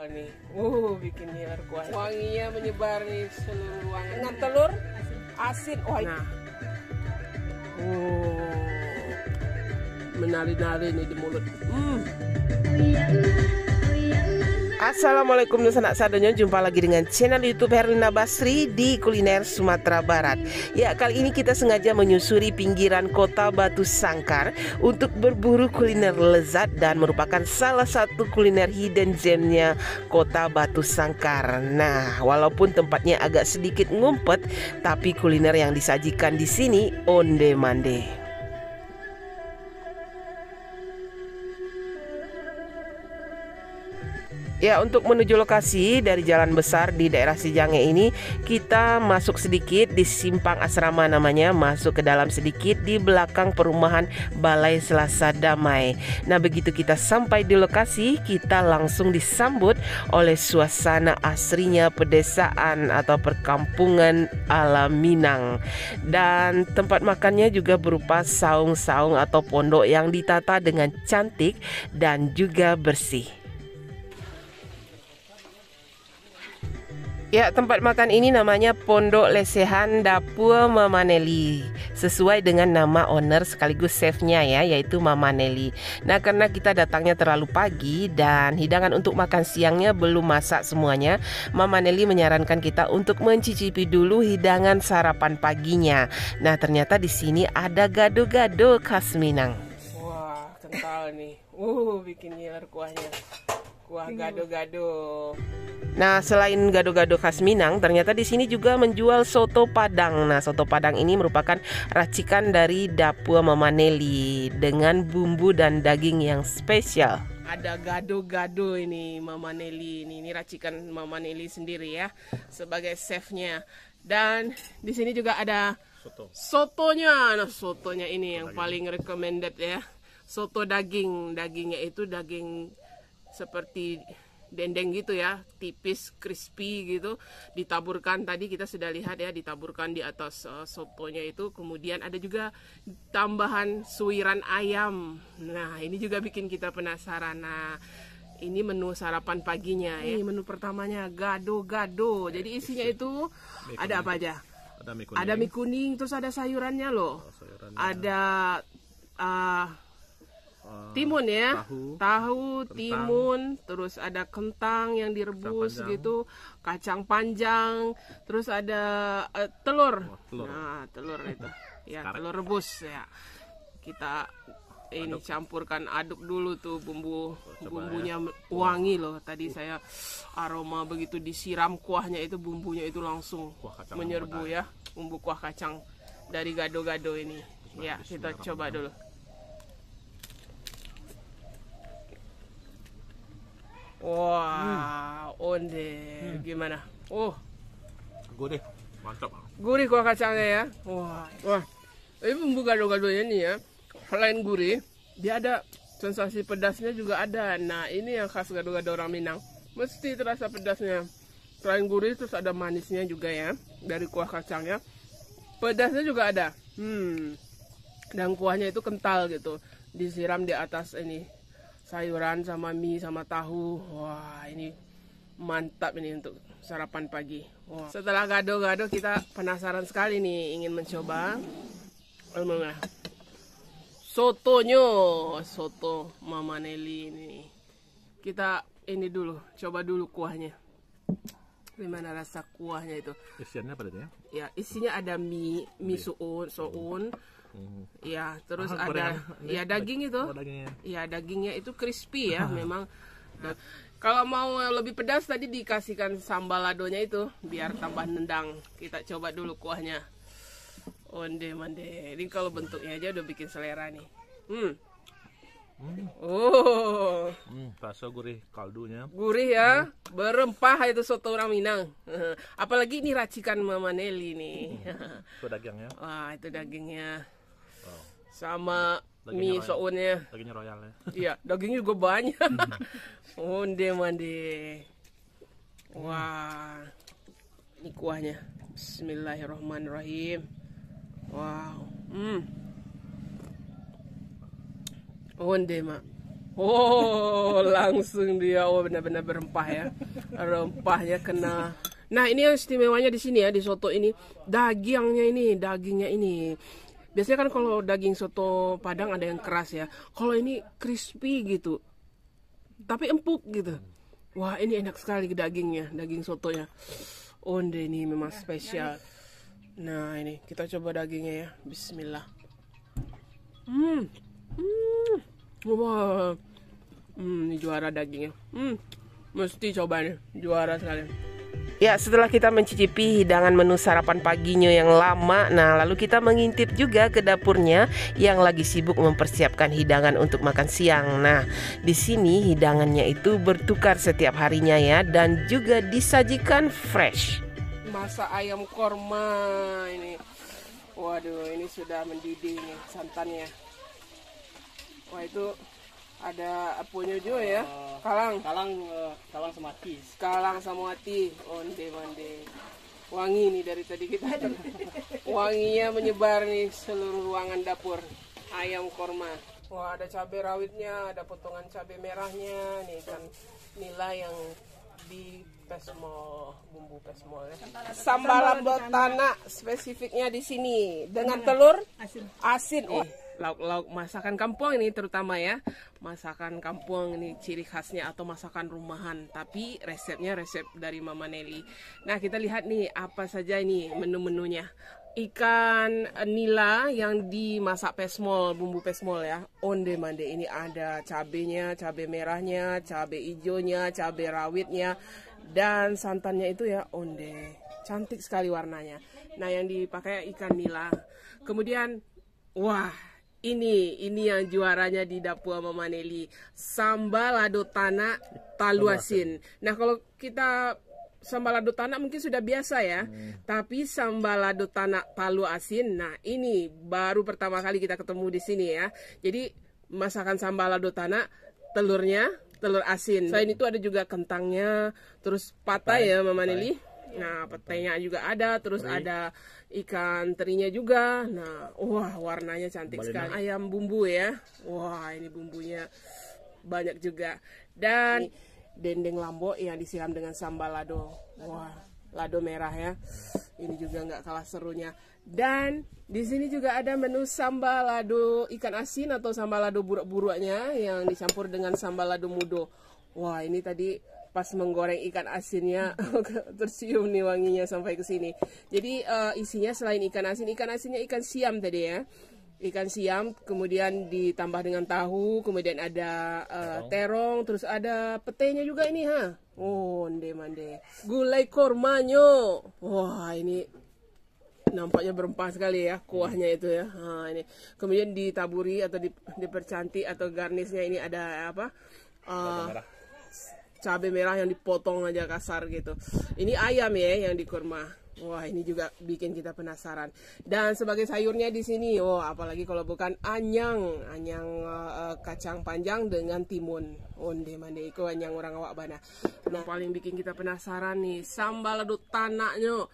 nih. Bikin ngiler kuahnya. Wanginya menyebar nih seluruh ruangan. Dengan telur asin. Nah. Menari-nari nih di mulut. Assalamualaikum sanak sadonya, jumpa lagi dengan channel YouTube Herlina Basri di kuliner Sumatera Barat. Ya, kali ini kita sengaja menyusuri pinggiran kota Batu Sangkar untuk berburu kuliner lezat dan merupakan salah satu kuliner hidden gemnya kota Batu Sangkar. Nah, walaupun tempatnya agak sedikit ngumpet, tapi kuliner yang disajikan di sini onde-mande. Ya, untuk menuju lokasi dari jalan besar di daerah Sijange ini, kita masuk sedikit di simpang asrama namanya, masuk ke dalam sedikit di belakang perumahan Balai Selasa Damai. Nah, begitu kita sampai di lokasi, kita langsung disambut oleh suasana asrinya pedesaan atau perkampungan ala Minang. Dan tempat makannya juga berupa saung-saung atau pondok yang ditata dengan cantik dan juga bersih. Ya, tempat makan ini namanya Pondok Lesehan Dapur Mama Nelly, sesuai dengan nama owner sekaligus chefnya ya, yaitu Mama Nelly. Nah, karena kita datangnya terlalu pagi dan hidangan untuk makan siangnya belum masak semuanya, Mama Nelly menyarankan kita untuk mencicipi dulu hidangan sarapan paginya. Nah, ternyata di sini ada gado-gado khas Minang. Wah, kental nih. Bikin ngiler kuahnya. Kuah gado-gado. Nah, selain gado-gado khas Minang, ternyata di sini juga menjual soto Padang. Nah, soto Padang ini merupakan racikan dari dapur Mama Nelly dengan bumbu dan daging yang spesial. Ada gado-gado ini Mama Nelly ini racikan Mama Nelly sendiri ya, sebagai chefnya. Dan di sini juga ada sotonya. Nah, sotonya ini yang paling recommended ya. Soto daging. Dagingnya itu daging seperti dendeng gitu ya, tipis, crispy gitu, ditaburkan, tadi kita sudah lihat ya, ditaburkan di atas sotonya itu. Kemudian ada juga tambahan suiran ayam. Nah, ini juga bikin kita penasaran. Nah, ini menu sarapan paginya ya. Ini menu pertamanya gado-gado. Jadi isinya itu ada apa aja? Ada mie kuning, terus ada sayurannya loh. Ada timun ya, tahu, timun, terus ada kentang yang direbus gitu, kacang panjang, terus ada telur. Nah, telur itu, ya telur rebus ya. Kita ini campurkan, aduk dulu tuh bumbunya wangi loh. Tadi saya aroma begitu disiram kuahnya itu, bumbunya itu langsung menyerbu ya, bumbu kuah kacang dari gado-gado ini. Ya, kita coba dulu. Wah, onde, gimana? Gurih, mantap. Gurih kuah kacangnya ya. Wah, ini bumbu gado-gadonya nih ya. Selain gurih, dia ada sensasi pedasnya juga ada. Nah, ini yang khas gado-gado orang Minang. Mesti terasa pedasnya. Selain gurih, terus ada manisnya juga ya dari kuah kacangnya. Pedasnya juga ada. Dan kuahnya itu kental gitu. Disiram di atas ini sayuran sama mie sama tahu. Wah, ini mantap ini untuk sarapan pagi. Wah. Setelah gado-gado kita penasaran sekali nih, ingin mencoba sotonya, soto Mama Nelly ini. Kita ini dulu, coba dulu kuahnya. Gimana rasa kuahnya itu? Isiannya apa tadi ya? Ya, isinya ada mie soun. Ya, terus ada ya daging itu. Ya, dagingnya itu crispy ya, memang. Nah, kalau mau lebih pedas tadi dikasihkan sambal ladonya itu biar tambah nendang. Kita coba dulu kuahnya. Onde-mande. Ini kalau bentuknya aja udah bikin selera nih. Rasa gurih kaldunya. Gurih ya, berempah itu soto orang Minang. Apalagi ini racikan Mama Nelly nih. Itu dagingnya. Wah, itu dagingnya. Sama mie sounnya. Dagingnya royal ya. Iya, dagingnya juga banyak. Onde-mande. Wah, ini kuahnya. Bismillahirrahmanirrahim. Wow. Onde mak. Oh, langsung dia. Oh, benar-benar berempah ya. Rempahnya kena. Nah, ini yang istimewanya di sini ya, di soto ini. Dagingnya ini. Biasanya kan kalau daging soto Padang ada yang keras ya. Kalau ini crispy gitu. Tapi empuk gitu. Wah, ini enak sekali dagingnya, daging sotonya. Onde ini memang spesial. Nah, ini kita coba dagingnya ya. Bismillah. Wah. Ini juara dagingnya. Mesti coba nih, juara sekali. Ya, setelah kita mencicipi hidangan menu sarapan paginya yang lama, nah lalu kita mengintip juga ke dapurnya yang lagi sibuk mempersiapkan hidangan untuk makan siang. Nah, di sini hidangannya itu bertukar setiap harinya ya, dan juga disajikan fresh. Masak ayam korma ini. Waduh, ini sudah mendidih nih santannya. Wah, itu ada apunya juga ya. Kalang semati. Kalang samati. Onde mande. Wangi nih dari tadi kita. Wanginya menyebar nih seluruh ruangan dapur. Ayam korma. Wah, ada cabai rawitnya, ada potongan cabai merahnya, nih kan nila yang di pesmol, bumbu pesmol ya. Sambal tanah spesifiknya di sini dengan telur asin. Lauk-lauk masakan kampung ini terutama ya. Masakan kampung ini ciri khasnya atau masakan rumahan. Tapi resepnya resep dari Mama Nelly. Nah, kita lihat nih apa saja ini menu-menunya. Ikan nila yang dimasak pesmol, bumbu pesmol ya. Onde mande, ini ada cabenya, cabai merahnya, cabai hijaunya, cabai rawitnya. Dan santannya itu ya onde. Cantik sekali warnanya. Nah, yang dipakai ikan nila. Kemudian, wah, ini yang juaranya di dapur Mama Nelly. Sambal lado tanah talu asin. Nah, kalau kita sambal lado tanah mungkin sudah biasa ya. Tapi sambal lado tanah talu asin, nah ini baru pertama kali kita ketemu di sini ya. Jadi masakan sambal lado tanah, telurnya, telur asin. Selain itu ada juga kentangnya, terus patai ya Mama Nelly. Nah, petainya juga ada, terus ada ikan terinya juga. Nah, wah, warnanya cantik sekali. Ayam bumbu ya. Wah, ini bumbunya banyak juga. Dan dendeng lombok yang disiram dengan sambal lado. Wah, lado merah ya. Ini juga nggak kalah serunya. Dan di sini juga ada menu sambal lado ikan asin atau sambal lado buruk-buruknya yang dicampur dengan sambal lado mudo. Wah, ini tadi pas menggoreng ikan asinnya tercium nih wanginya sampai ke sini. Jadi isinya selain ikan asinnya ikan siam tadi ya. Ikan siam, kemudian ditambah dengan tahu, kemudian ada terong, terus ada petenya juga ini ha. Oh, mande. Gulai kormanyo. Wah, ini nampaknya berempah sekali ya kuahnya itu ya. Nah, ini kemudian ditaburi atau dipercantik atau garnisnya ini ada apa? Cabai merah yang dipotong aja kasar gitu. Ini ayam ya yang dikurma. Wah, ini juga bikin kita penasaran. Dan sebagai sayurnya di sini, oh apalagi kalau bukan anyang kacang panjang dengan timun. Onde mande iko anyang orang awak bana. Nah, paling bikin kita penasaran nih sambal lado tanaknya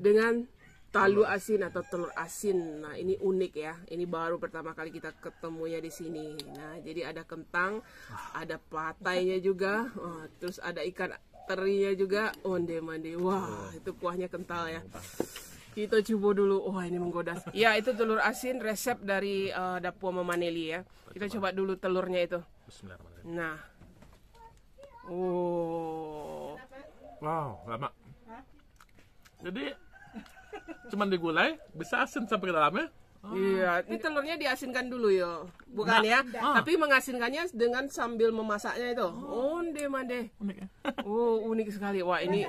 dengan talu asin atau telur asin. Nah, ini unik ya. Ini baru pertama kali kita ketemunya di sini. Nah, jadi ada kentang, ada patainya juga, terus ada ikan terinya juga. Onde mande. Wah, itu kuahnya kental ya. Kita coba dulu. Wah, ini menggoda. Ya, itu telur asin resep dari dapur Mama Nelly ya. Kita coba dulu telurnya itu. Bismillahirrahmanirrahim. Nah. Oh. Wow, lama. Jadi cuman digulai bisa asin sampai ke dalamnya. Iya, ini telurnya diasinkan dulu yo, bukan ya? Tapi mengasinkannya dengan sambil memasaknya itu. Onde mande. Unik ya. Oh, unik sekali. Wah, ini.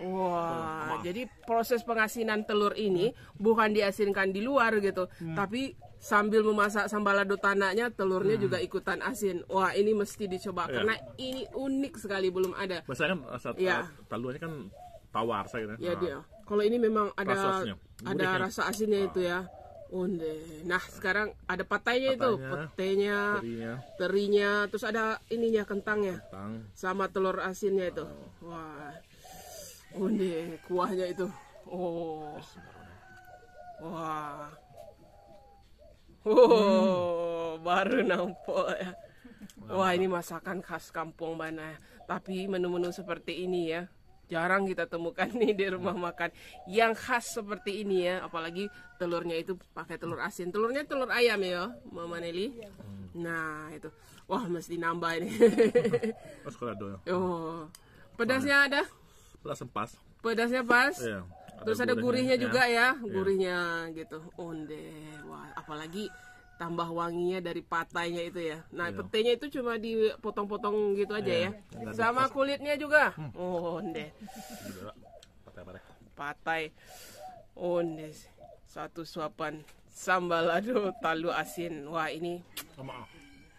Wah, jadi proses pengasinan telur ini bukan diasinkan di luar gitu, tapi sambil memasak sambal lado tanahnya telurnya juga ikutan asin. Wah, ini mesti dicoba karena ini unik sekali, belum ada. Biasanya kan taluannya kan tawar saya. Ya dia. Kalau ini memang ada rasa asinnya itu ya. Onde. Nah, sekarang ada patainya itu, petenya, terinya, terus ada ininya kentangnya. Sama telur asinnya itu. Wah. Onde, kuahnya itu. Oh. Wah. Oh, baru nampak ya. Wah, ini masakan khas Kampung Bana. Tapi menu-menu seperti ini ya, jarang kita temukan nih di rumah makan yang khas seperti ini ya. Apalagi telurnya itu pakai telur asin. Telurnya telur ayam ya, Mama Nelly. Nah, itu. Wah, mesti nambah ini. Oh, pedasnya ada? Pedas pas. Pedasnya pas? Iya. Terus ada gurihnya juga ya, gurihnya gitu. Onde, wah, apalagi tambah wanginya dari patainya itu ya. Nah, petenya itu cuma dipotong-potong gitu aja ya. Sama kulitnya juga. Onde. Patai. Onde. Satu suapan sambal lado talu asin. Wah, ini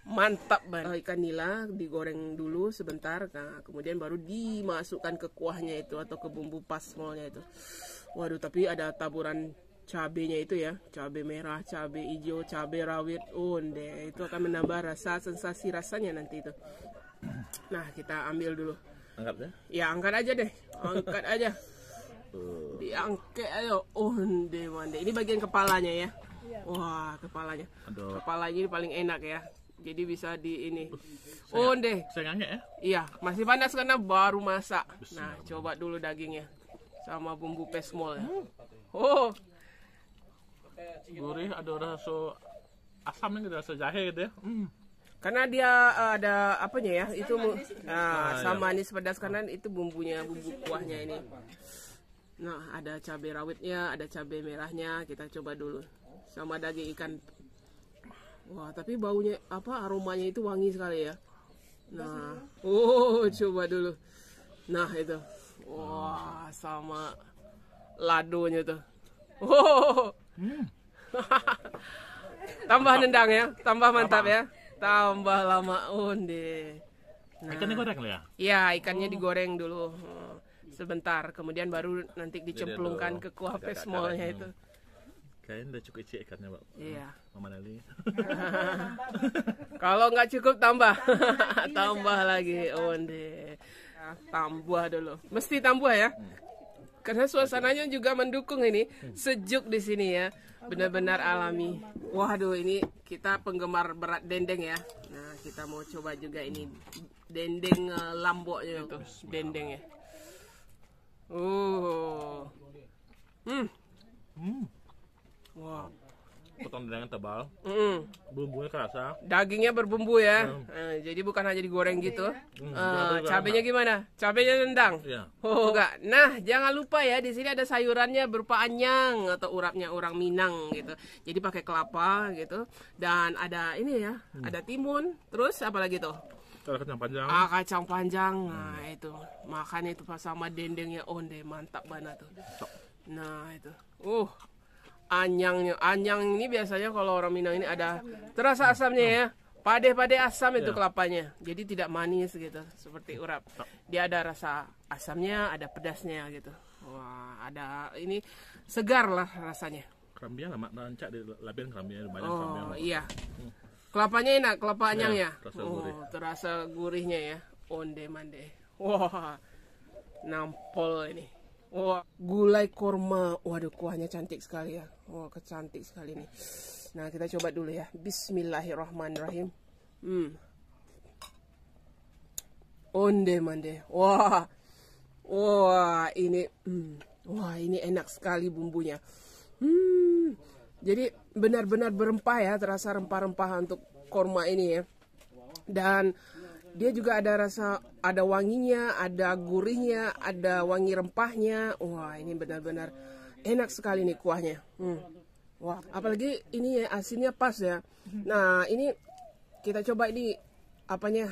mantap banget. Ikan nila digoreng dulu sebentar, nah, kemudian baru dimasukkan ke kuahnya itu atau ke bumbu pasmolnya itu. Waduh, tapi ada taburan cabenya itu ya, cabai merah, cabai hijau, cabai rawit. Onde, itu akan menambah rasa, sensasi rasanya nanti itu. Nah, kita ambil dulu. Angkat ya? Ya, angkat aja deh, angkat aja. Diangkat ayo. Onde, mande. Ini bagian kepalanya ya. Wah, kepalanya. Aduh. Kepalanya ini paling enak ya. Jadi bisa di ini. Onde. Saya ngangkat ya? Iya, masih panas karena baru masak. Nah, coba dulu dagingnya sama bumbu pesmol ya. Oh, Gurih, ada rasa asam, ada rasa jahe gitu ya. karena dia ada apanya ya? Itu asam manis pedas karena itu bumbunya, bumbu kuahnya ini. Nah, ada cabai rawitnya, ada cabai merahnya. Kita coba dulu sama daging ikan. Wah, tapi baunya aromanya itu wangi sekali ya. Nah, coba dulu. Nah, itu. Wah, sama ladonya tuh. Tambah nendang ya, tambah mantap ya, tambah lama. Onde. Nah, Ikannya goreng ya? iya, ikannya digoreng dulu sebentar, kemudian baru nanti dicemplungkan ke kuah pesmolnya itu. Kayaknya udah cukup isi ikannya, Pak. Iya. Mama Nelly. Kalau nggak cukup tambah, tambah lagi. Onde. Tambah dulu, mesti tambah ya. Karena suasananya juga mendukung ini, sejuk di sini ya, benar-benar alami. Waduh, ini kita penggemar berat dendeng ya. Nah, kita mau coba juga ini dendeng lamboknya itu, dendengnya. Wow. Potong dendeng tebal, Mm. bumbunya kerasa. Dagingnya berbumbu ya. Jadi bukan hanya digoreng gitu. Cabenya gimana? Cabenya nendang. Iya. Oh, enggak. Nah, jangan lupa ya, di sini ada sayurannya berupa anyang atau urapnya orang Minang gitu. Jadi pakai kelapa gitu. Dan ada ini ya, ada timun. Terus apa lagi tuh? Kacang panjang. Kacang panjang. Nah, itu. Makan itu pas sama dendengnya. Onde, mantap banget tuh. Nah, itu. Anyangnya, anyang ini biasanya kalau orang Minang ini ada terasa asamnya ya, pade-pade asam itu kelapanya, jadi tidak manis gitu seperti urap. Dia ada rasa asamnya, ada pedasnya gitu. Wah, ada ini segar lah rasanya. Kerambian lama nancak di labian kerambian banyak Oh kerambian. iya, kelapanya enak, kelapa anyang ya. terasa gurih. Terasa gurihnya ya. Onde mande. Wah, nampol ini. Wah, gulai korma. Waduh, kuahnya cantik sekali ya. Wah, kecantik sekali nih. Nah, kita coba dulu ya. Bismillahirrahmanirrahim. Onde mande. Wah. Wah, ini wah, ini enak sekali bumbunya. Jadi benar-benar berempah ya, terasa rempah-rempah untuk korma ini ya. Dan dia juga ada rasa, ada wanginya, ada gurihnya, ada wangi rempahnya. Wah, ini benar-benar enak sekali nih kuahnya. Wah, apalagi ini ya, asinnya pas ya. Nah, ini kita coba ini apanya,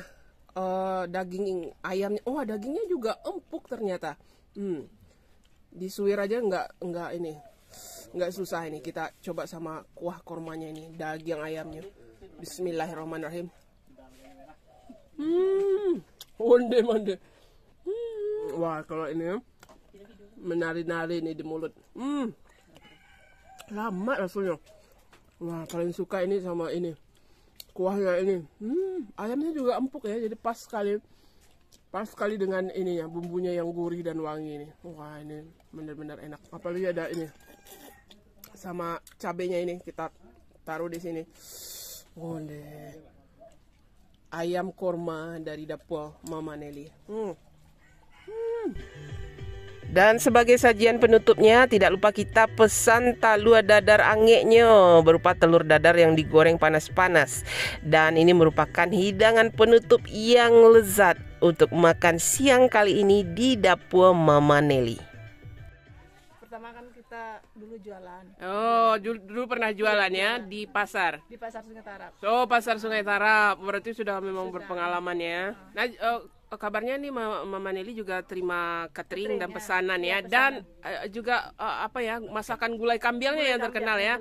daging ayamnya. Oh, dagingnya juga empuk ternyata. Disuir aja nggak ini, nggak susah ini. Kita coba sama kuah kormanya ini, daging ayamnya. Bismillahirrahmanirrahim. Onde mande. Wah, kalau ini ya, menari-nari nih di mulut. Lama rasanya. Wah, paling suka ini sama ini, kuahnya ini. Ayamnya juga empuk ya, jadi pas sekali dengan ininya, bumbunya yang gurih dan wangi ini. Wah, ini benar-benar enak. Apalagi ada ini sama cabenya ini, kita taruh di sini. Boleh. Ayam korma dari dapur Mama Nelly. Dan sebagai sajian penutupnya, tidak lupa kita pesan talua dadar angeknya berupa telur dadar yang digoreng panas-panas. Dan ini merupakan hidangan penutup yang lezat untuk makan siang kali ini di dapur Mama Nelly. Pertama kan kita dulu jualan. Oh, dulu pernah jualan ya di pasar. Di Pasar Sungai Tarap. Oh, Pasar Sungai Tarap. Berarti sudah memang berpengalaman ya. Nah, kabarnya nih Mama Nelly juga terima catering dan pesanan ya. Dan juga apa ya, masakan gulai kambiangnya yang terkenal ya.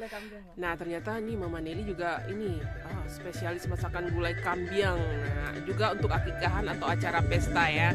Nah, ternyata nih Mama Nelly juga ini spesialis masakan gulai kambiang. Nah, juga untuk akikahan atau acara pesta ya.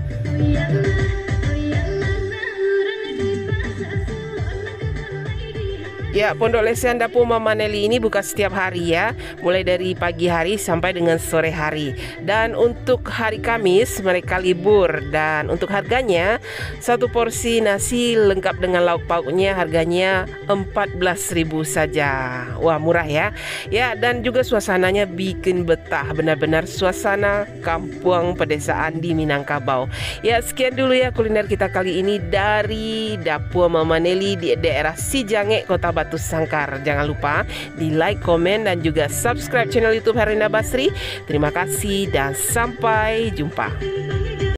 Ya, Pondok Lesehan Dapur Mama Nelly ini buka setiap hari ya, mulai dari pagi hari sampai dengan sore hari. Dan untuk hari Kamis mereka libur. Dan untuk harganya, satu porsi nasi lengkap dengan lauk pauknya harganya 14.000 saja. Wah, murah ya. Ya, dan juga suasananya bikin betah, benar-benar suasana kampung pedesaan di Minangkabau. Ya, sekian dulu ya kuliner kita kali ini dari Dapur Mama Nelly di daerah Sijange, Kota Batu Sangkar. Jangan lupa di like, komen, dan juga subscribe channel YouTube Herlina Basri. Terima kasih dan sampai jumpa.